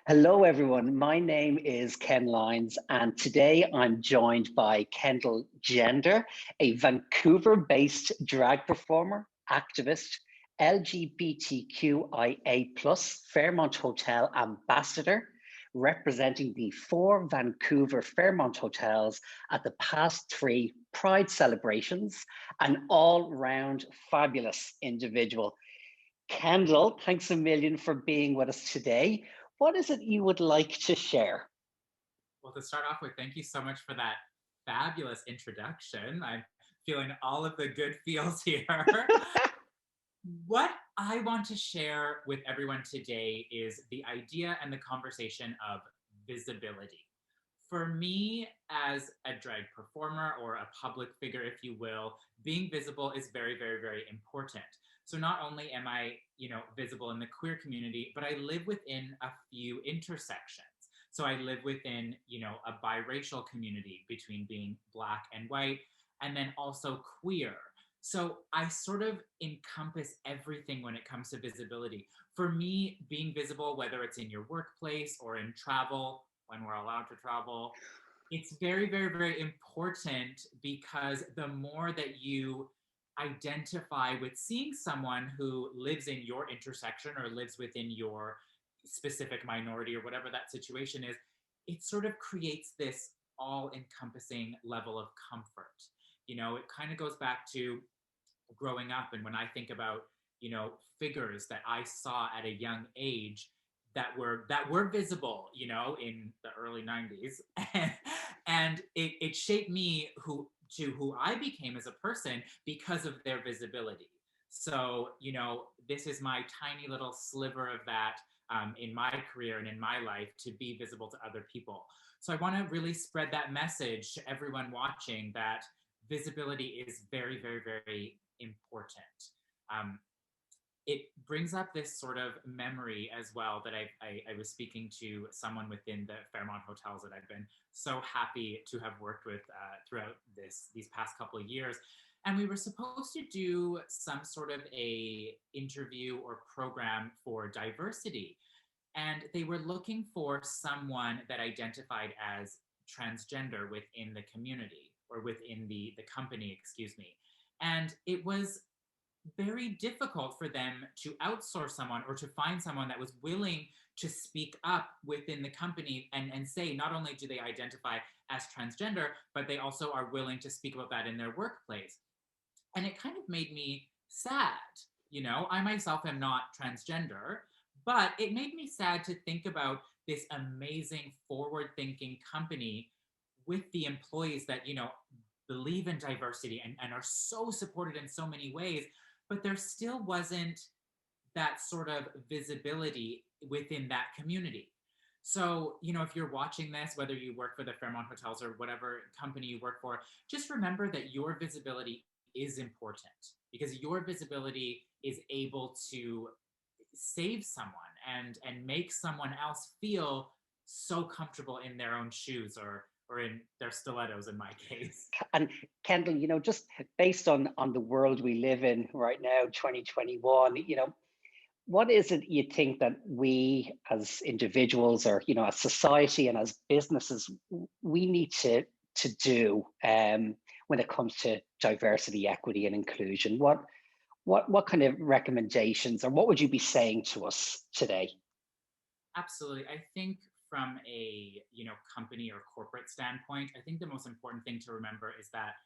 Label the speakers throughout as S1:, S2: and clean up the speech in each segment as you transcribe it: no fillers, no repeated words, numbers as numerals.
S1: Hello, everyone. My name is Ken Lyons, and today I'm joined by Kendall Gender, a Vancouver-based drag performer, activist, LGBTQIA+ Fairmont Hotel ambassador, representing the four Vancouver Fairmont hotels at the past three Pride celebrations, an all-round fabulous individual. Kendall, thanks a million for being with us today. What is it you would like to share?
S2: Well, to start off with, thank you so much for that fabulous introduction. I'm feeling all of the good feels here. What I want to share with everyone today is the idea and the conversation of visibility. For me, as a drag performer or a public figure, if you will, being visible is very, very, very important. So not only am I, visible in the queer community, but I live within a few intersections. So I live within, a biracial community between being Black and white, and then also queer. So I sort of encompass everything when it comes to visibility. For me, being visible, whether it's in your workplace or in travel, when we're allowed to travel, it's very, very, very important because the more that you identify with seeing someone who lives in your intersection or lives within your specific minority or whatever that situation is, it sort of creates this all encompassing level of comfort. It kind of goes back to growing up, and when I think about figures that I saw at a young age that were visible in the early 90s, and it shaped me who I became as a person because of their visibility. So this is my tiny little sliver of that, in my career and in my life, to be visible to other people. So I want to really spread that message to everyone watching, that visibility is very, very, very important. Um, it brings up this sort of memory as well that I was speaking to someone within the Fairmont hotels that I've been so happy to have worked with throughout these past couple of years. And we were supposed to do some sort of a interview or program for diversity. And they were looking for someone that identified as transgender within the community, or within the company, excuse me. And it was very difficult for them to outsource someone or to find someone that was willing to speak up within the company and say not only do they identify as transgender, but they also are willing to speak about that in their workplace. And it kind of made me sad. I myself am not transgender, but it made me sad to think about this amazing forward thinking company with the employees that believe in diversity and are so supported in so many ways, but there still wasn't that sort of visibility within that community. So, if you're watching this, whether you work for the Fairmont Hotels or whatever company you work for, just remember that your visibility is important, because your visibility is able to save someone and make someone else feel so comfortable in their own shoes, or in their stilettos in my case.
S1: And Kendall, just based on the world we live in right now, 2021, what is it you think that we as individuals, or as society and as businesses, we need to do when it comes to diversity, equity, and inclusion? What kind of recommendations, or what would you be saying to us today?
S2: Absolutely. I think from a company or corporate standpoint, I think the most important thing to remember is that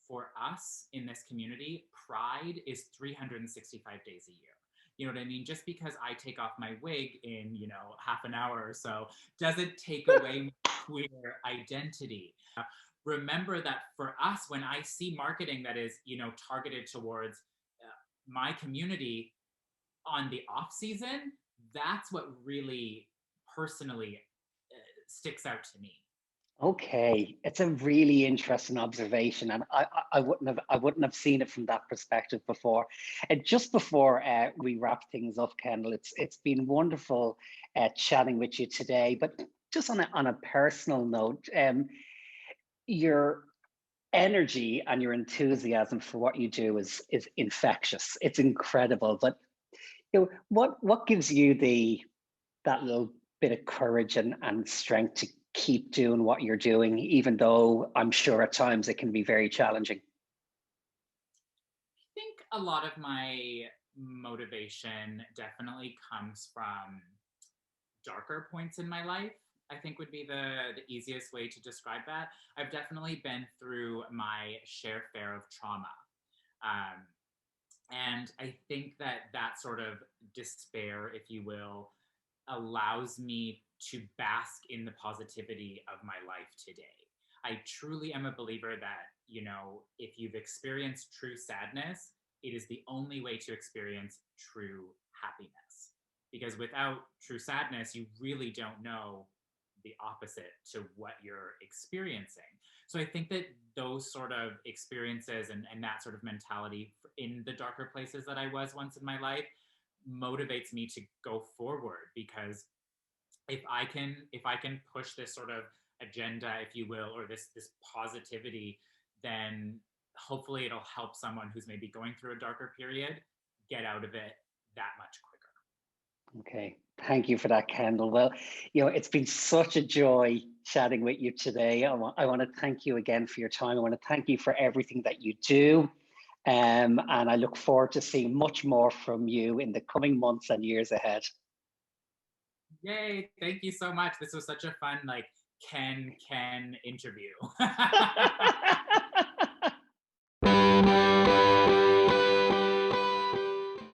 S2: for us in this community, Pride is 365 days a year. You know what I mean? Just because I take off my wig in, half an hour or so, doesn't take away my queer identity. Remember that for us, when I see marketing that is, targeted towards my community on the off season, that's what really personally sticks out to me.
S1: Okay, it's a really interesting observation, and I wouldn't have seen it from that perspective before. And just before we wrap things up, Kendall, it's been wonderful chatting with you today. But just on a personal note, your energy and your enthusiasm for what you do is infectious. It's incredible. But what gives you that little bit of courage and strength to keep doing what you're doing, even though I'm sure at times it can be very challenging?
S2: Think a lot of my motivation definitely comes from darker points in my life. I think would be the easiest way to describe that. I've definitely been through my share of trauma. Um, and I think that that sort of despair, if you will, allows me to bask in the positivity of my life today. I truly am a believer that, if you've experienced true sadness, it is the only way to experience true happiness. Because without true sadness, you really don't know the opposite to what you're experiencing. So I think that those sort of experiences and that sort of mentality in the darker places that I was once in my life motivates me to go forward, because if I can push this sort of agenda, if you will, or this positivity, then hopefully it'll help someone who's maybe going through a darker period get out of it that much quicker.
S1: Okay. Thank you for that, Kendall. Well, it's been such a joy chatting with you today. I want to thank you again for your time. I want to thank you for everything that you do. And I look forward to seeing much more from you in the coming months and years ahead.
S2: Yay! Thank you so much. This was such a fun, like, Ken interview.